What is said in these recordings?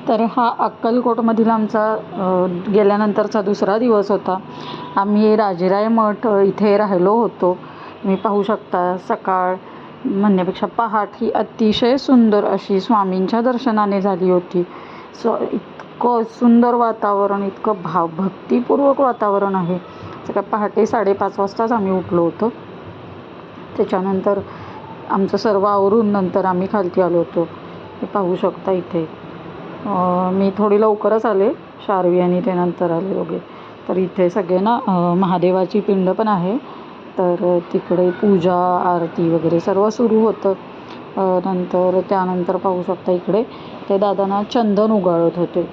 तर हा अक्कलकोटमधील आमचा गेल्यानंतरचा दुसरा दिवस होता. आम्ही राजेराय मठ इथे राहिलो होतो. तुम्ही पाहू शकता सकाळ म्हणण्यापेक्षा पहाट ही अतिशय सुंदर अशी स्वामींच्या दर्शनाने झाली होती. इतकं सुंदर वातावरण, इतकं भक्तिपूर्वक वातावरण आहे. सकाळ पहाटे 5:30 वाजताच आम्ही उठलो होतो. त्याच्यानंतर आमचं सर्व आवरून नंतर आम्ही खालती आलो होतो. हे पाहू शकता इथे. मी थोडी लवकरच आले, शार्वी आणि ते नंतर आले दोघे. तर इथे सगळे ना महादेवाची पिंड पण आहे, तर तिकडे पूजा आरती वगैरे सर्व सुरू होतं. त्यानंतर पाहू शकता इकडे ते दादांना चंदन उगाळत होते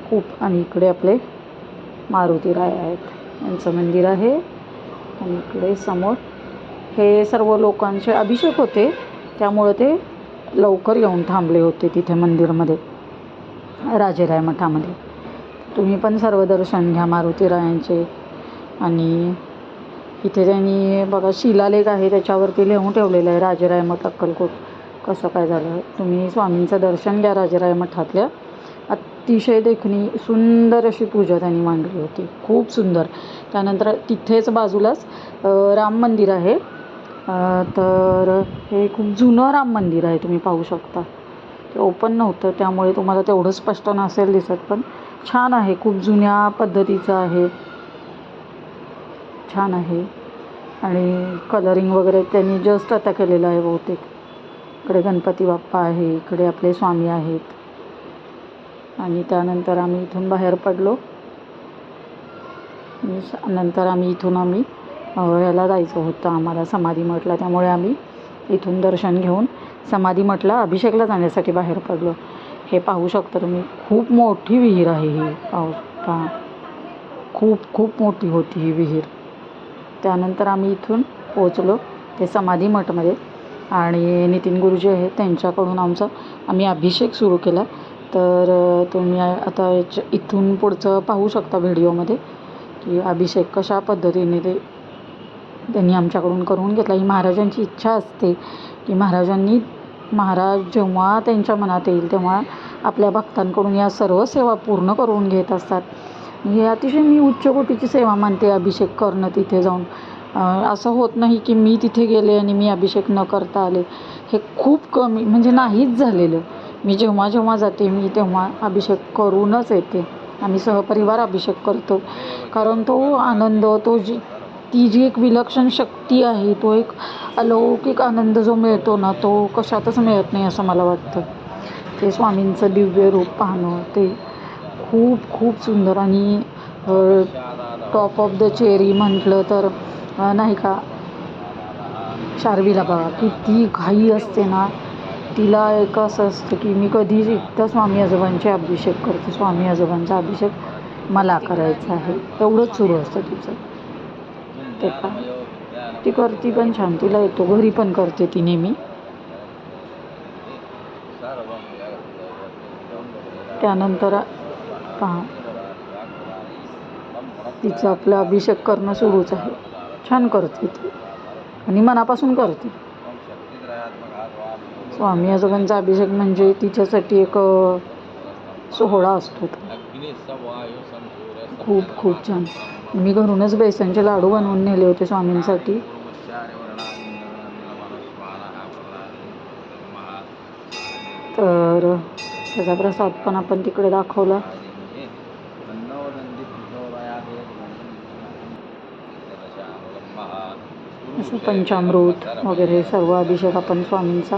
खूप. आणि इकडे आपले मारुतीराय आहेत, यांचं मंदिर आहे. आणि इकडे समोर हे सर्व लोकांचे अभिषेक होते, त्यामुळे ते लवकर येऊन थांबले होते तिथे मंदिरमध्ये, राजेराय मठामध्ये. तुम्ही पण सर्व दर्शन घ्या मारुतीरायांचे. आणि इथे त्यांनी बघा शिलालेख आहे, त्याच्यावरती लिहून ठेवलेलं आहे राजेराय मठ अक्कलकोट कसं काय झालं. तुम्ही स्वामींचं दर्शन घ्या राजेराय मठातल्या. अतिशय देखणी सुंदर अशी पूजा त्यांनी मांडली होती, खूप सुंदर. त्यानंतर तिथेच बाजूलाच राम मंदिर आहे. तर हे खूप जुनं राम मंदिर आहे, तुम्ही पाहू शकता. ते ओपन नव्हतं त्यामुळे तुम्हाला तेवढं स्पष्ट नसेल दिसत, पण छान आहे, खूप जुन्या पद्धतीचं आहे, छान आहे. आणि कलरिंग वगैरे त्यांनी जस्ट आता केलेलं आहे बहुतेक. इकडे गणपती बाप्पा आहे, इकडे आपले स्वामी आहेत. आणि त्यानंतर आम्ही इथून बाहेर पडलो. नंतर आम्ही ह्याला जायचं होतं आम्हाला समाधी मठला, त्यामुळे आम्ही इथून दर्शन घेऊन समाधी मठला अभिषेकला जाण्यासाठी बाहेर पडलो. हे पाहू शकता तुम्ही, खूप मोठी विहीर आहे ही, पाहू शकता. खूप मोठी होती ही विहीर. त्यानंतर आम्ही इथून पोचलो ते समाधी मठमध्ये आणि नितीन गुरुजी आहेत त्यांच्याकडून आम्ही अभिषेक सुरू केला. तर तुम्ही आता इथून पुढचं पाहू शकता व्हिडिओमध्ये की अभिषेक कशा पद्धतीने त्यांनी आमच्याकडून करून घेतला. ही महाराजांची इच्छा असते की महाराज जेव्हा त्यांच्या मनात येईल तेव्हा आपल्या भक्तांकडून या सर्व सेवा पूर्ण करून घेत असतात. हे अतिशय मी उच्च कोटीची सेवा मानते अभिषेक करणं तिथे जाऊन. असं होत नाही की मी तिथे गेले आणि मी अभिषेक न करता आले. हे खूप कमी, म्हणजे नाहीच झालेलं. मी जेव्हा जाते मी तेव्हा अभिषेक करूनच येते. आम्ही सहपरिवार अभिषेक करतो, कारण तो आनंद, ती जी एक विलक्षण शक्ती आहे, तो एक अलौकिक आनंद जो मिळतो ना, तो कशातच मिळत नाही असं मला वाटतं. ते स्वामींचं दिव्य रूप पाहणं ते खूप सुंदर. आणि टॉप ऑफ द चेरी म्हटलं तर नाही का, शार्वीला बघा किती घाई असते ना, तिला एक असं असतं की मी कधी एकदा स्वामी आजोबांचे अभिषेक करते, स्वामी आजोबांचा अभिषेक मला करायचा आहे, एवढंच सुरू असतं तिचं. ते पण ती करते पण छान, तिला येतो, घरी पण करते ती नेहमी. त्यानंतर पहा तिचं आपलं अभिषेक करणं सुरूच आहे. छान करते ती आणि मनापासून करते. स्वामी आजोबांचा अभिषेक म्हणजे तिच्यासाठी एक सोहळा असतो. खूप छान. मी घरूनच बेसनचे लाडू बनवून नेले होते स्वामींसाठी. तर त्याचा प्रसाद पण आपण तिकडे दाखवला. असं पंचामृत वगैरे सर्व अभिषेक आपण स्वामींचा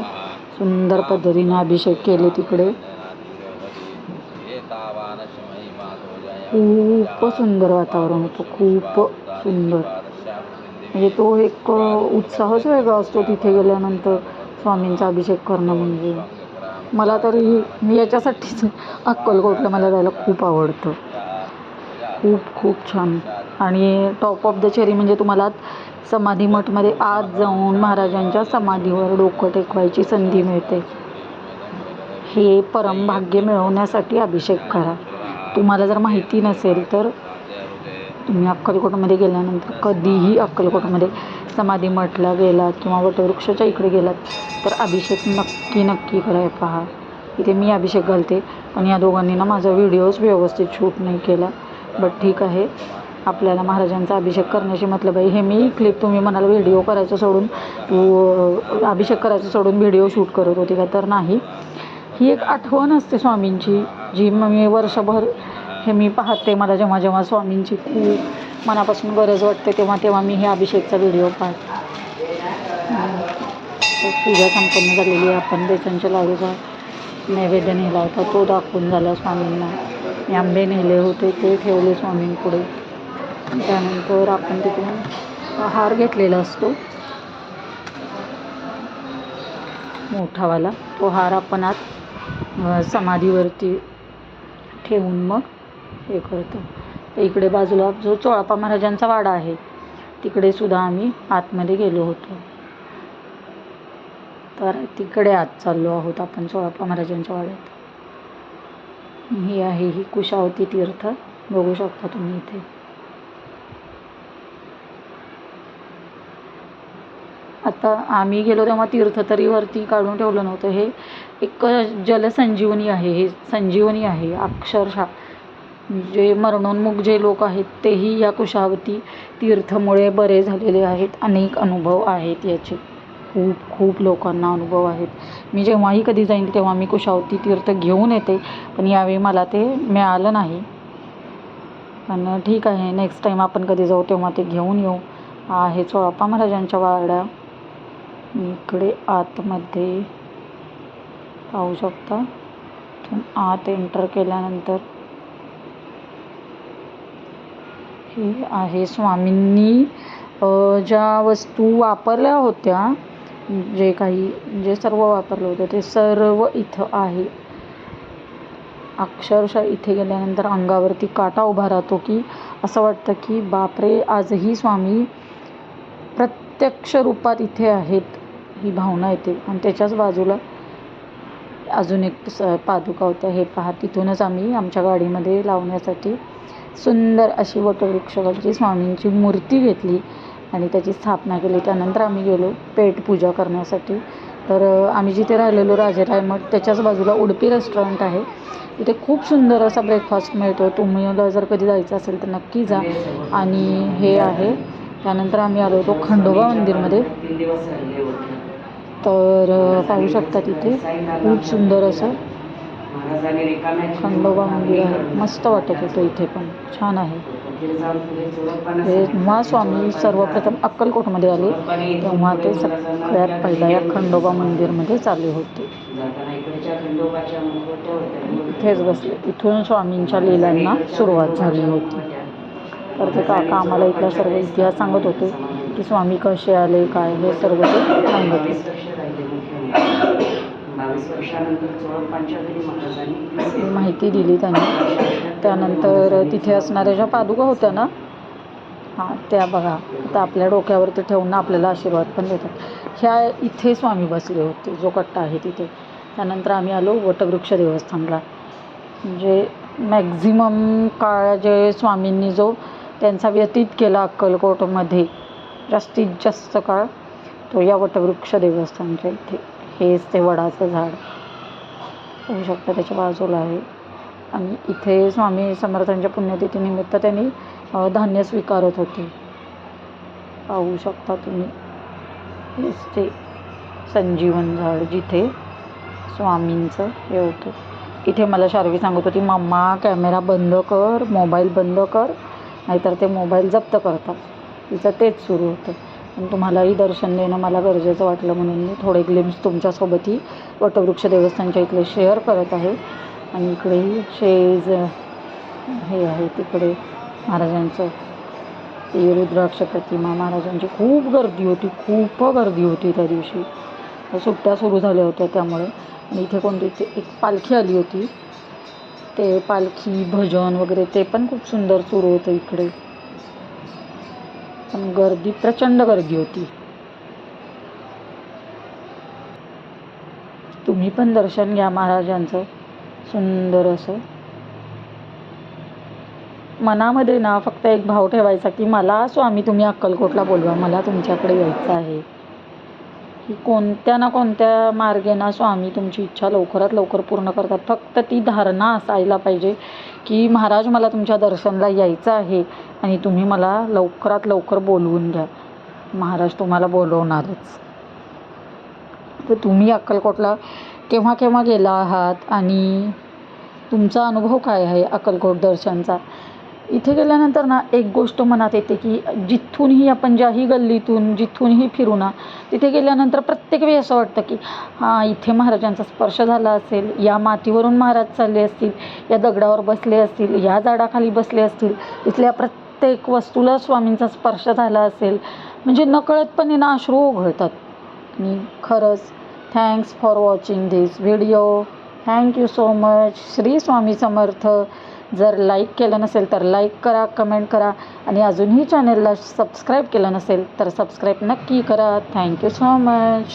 सुंदर पद्धतीने अभिषेक केले तिकडे. खूप सुंदर वातावरण होतं, खूप सुंदर. म्हणजे तो एक उत्साहच वेगळा असतो तिथे गेल्यानंतर स्वामींचा अभिषेक करणं. म्हणजे मला तरी, मी याच्यासाठीच अक्कलकोटला मला जायला खूप आवडतं. खूप छान. आणि टॉप ऑफ द चेरी म्हणजे तुम्हाला समाधी मठमध्ये आत जाऊन महाराजांच्या समाधीवर डोकं टेकवायची संधी मिळते. हे परमभाग्य मिळवण्यासाठी अभिषेक करा. तुम्हाला जर माहिती नसेल तर तुम्ही अक्कलकोटमध्ये गेल्यानंतर कधीही अक्कलकोटमध्ये समाधी मठला गेलात किंवा वटवृक्षाच्या इकडे गेलात तर अभिषेक नक्की करा. पहा इथे मी अभिषेक घालते. पण या दोघांनी ना माझा व्हिडिओच व्यवस्थित शूट नाही केला. बट ठीक आहे, आपल्याला महाराजांचा अभिषेक करण्याची मतलब आहे. हे मी क्लिप तुम्ही म्हणाल व्हिडिओ करायचं सोडून तू अभिषेक करायचं सोडून व्हिडिओ शूट करत होती का, तर नाही. ही एक आठवण असते स्वामींची, जी मी वर्षभर हे मी पाहते. मला जेव्हा जेव्हा स्वामींची खूप मनापासून गरज वाटते तेव्हा तेव्हा मी हे अभिषेकचा व्हिडिओ पाहते. पूजा संपन्न झालेली आहे. आपण बेसनच्या लाडूचा नैवेद्य नेला होता, तो दाखवून झाला स्वामींना. मी आंबे नेले होते, ते ठेवले स्वामींपुढे. त्यानंतर आपण तिकडून हार घेतलेला असतो मोठावाला, तो हार आपण आत समाधीवरती ठेवून मग हे करतो. तर इकडे बाजूला जो चोळाप्पा महाराजांचा वाडा आहे तिकडे सुद्धा आम्ही आतमध्ये गेलो होतो. तर तिकडे आत चाललो आहोत आपण चोळाप्पा महाराजांच्या वाड्यात. ही आहे ही कुशावती तीर्थ, बघू शकता तुम्ही इथे. आता आम्ही गेलो तेव्हा तीर्थ तरी वरती काढून ठेवलं नव्हतं. हे एक जलसंजीवनी आहे, हे संजीवनी आहे अक्षरशः. जे मरणोन्मुख जे लोक आहेत तेही या कुशावती तीर्थमुळे बरे झालेले आहेत. अनेक अनुभव आहेत याचे, खूप खूप लोकांना अनुभव आहेत. मी जेव्हाही कधी जाईन तेव्हा मी कुशावती तीर्थ घेऊन येते, पण यावेळी मला ते मिळालं नाही. पण ठीक आहे, नेक्स्ट टाईम आपण कधी जाऊ तेव्हा ते घेऊन येऊ. आहे चोळाप्पा महाराजांच्या वाड्या. इकडे आतमध्ये पाहू शकता. आत एंटर केल्यानंतर हे आहे स्वामींनी ज्या वस्तू वापरल्या होत्या, जे सर्व वापरलं होतं ते सर्व इथं आहे. अक्षरशः इथे गेल्यानंतर अंगावरती काटा उभा राहतो, की असं वाटतं की बापरे, आजही स्वामी प्रत्यक्ष रूपात इथे आहेत, ही भावना येते. आणि त्याच्याच बाजूला अजून एक पादुका होत्या, हे पहा. तिथूनच आम्ही आमच्या गाडीमध्ये लावण्यासाठी सुंदर अशी वटवृक्षाची स्वामींची मूर्ती घेतली आणि त्याची स्थापना केली. त्यानंतर आम्ही गेलो पेट पूजा करण्यासाठी. तर आम्ही जिथे राहिलेलो राजेरायमठ त्याच्याच बाजूला उडपी रेस्टॉरंट आहे. इथे खूप सुंदर असा ब्रेकफास्ट मिळतो. तुम्हाला जर कधी जायचं असेल तर नक्की जा. आणि हे आहे. त्यानंतर आम्ही आलो होतो खंडोबा मंदिरमध्ये. तर पाहू शकता तिथे खूप सुंदर असं खंडोबा मंदिर आहे. मस्त वाटत होतं इथे पण, छान आहे. जेव्हा स्वामी सर्वप्रथम अक्कलकोटमध्ये आले तेव्हा ते सगळ्यात पहिला या खंडोबा मंदिरमध्ये चालले होते. इथेच बसले. इथून स्वामींच्या लीलांना सुरुवात झाली होती. तर ते काका आम्हाला इथला सर्व इतिहास सांगत होते की स्वामी कसे आले, काय, हे सर्व ते सांगत होते. माहिती दिली त्यांनी. त्यानंतर तिथे असणाऱ्या ज्या पादुका होत्या ना, हां त्या बघा आता आपल्या डोक्यावरती ठेवून आपल्याला आशीर्वाद पण देतात. ह्या इथे स्वामी बसले होते, जो कट्टा आहे तिथे. त्यानंतर आम्ही आलो वटवृक्ष देवस्थानला. म्हणजे मॅक्झिमम काळ जे स्वामींनी जो त्यांचा व्यतीत केला अक्कलकोटमध्ये, जास्तीत जास्त काळ तो या वटवृक्ष देवस्थानच्या इथे. हेच ते वडाचं झाड होऊ शकतं, त्याच्या बाजूला आहे. आणि इथे स्वामी समर्थांच्या पुण्यतिथीनिमित्त त्यांनी धान्य स्वीकारत होते, पाहू शकता तुम्ही. हेच ते संजीवन झाड जिथे स्वामींचं हे होतं. इथे मला शार्वी सांगत होती, मम्मा कॅमेरा बंद कर, मोबाईल बंद कर, नाहीतर ते मोबाईल जप्त करतात. तिचं तेच सुरू होतं. पण तुम्हालाही दर्शन देणं मला गरजेचं वाटलं म्हणून मी थोडे ग्लिम्स तुमच्यासोबतही वटवृक्ष देवस्थानच्या इथले शेअर करत आहे. आणि इकडेही शेज हे आहे, तिकडे महाराजांचं ती रुद्राक्ष प्रतिमा महाराजांची. खूप गर्दी होती, खूप गर्दी होती त्या दिवशी. सुट्ट्या सुरू झाल्या होत्या त्यामुळे. आणि इथे कोणती एक पालखी आली होती, ते पालखी भजन वगैरे ते पण खूप सुंदर सुरू होतं इकडे. पण गर्दी, प्रचंड गर्दी होती. तुम्ही पण दर्शन घ्या महाराजांचं सुंदर असं. मनामध्ये ना फक्त एक भाव ठेवायचा की मला स्वामी तुम्ही अक्कलकोटला बोलवा, मला तुमच्याकडे यायचं आहे. की कोणत्या ना कोणत्या मार्गेना स्वामी तुमची इच्छा लवकरात लवकर पूर्ण करतात. फक्त ती धारणा असायला पाहिजे की महाराज मला तुमच्या दर्शनाला यायचं आहे आणि तुम्ही मला लवकरात लवकर बोलवून घ्या. महाराज तुम्हाला बोलवणारच. तर तुम्ही अक्कलकोटला केव्हा केव्हा गेला आहात आणि तुमचा अनुभव काय आहे अक्कलकोट दर्शनचा? इथे गेल्यानंतर ना एक गोष्ट मनात येते की जिथूनही आपण ज्याही गल्लीतून जिथूनही फिरू ना, तिथे गेल्यानंतर प्रत्येक वेळी असं वाटतं की हां, इथे महाराजांचा स्पर्श झाला असेल, या मातीवरून महाराज चालले असतील, या दगडावर बसले असतील, या झाडाखाली बसले असतील, इथल्या प्रत्येक वस्तूला स्वामींचा स्पर्श झाला असेल. म्हणजे नकळतपणे ना अश्रू ओघळतात. आणि खरंच thanks for watching this video. Thank you so much. Shri Swami Samarth. जर लाईक केलं नसेल तर लाईक करा, कमेंट करा आणि अजूनही चॅनलला सबस्क्राईब केलं नसेल तर सबस्क्राईब नक्की करा. Thank you so much.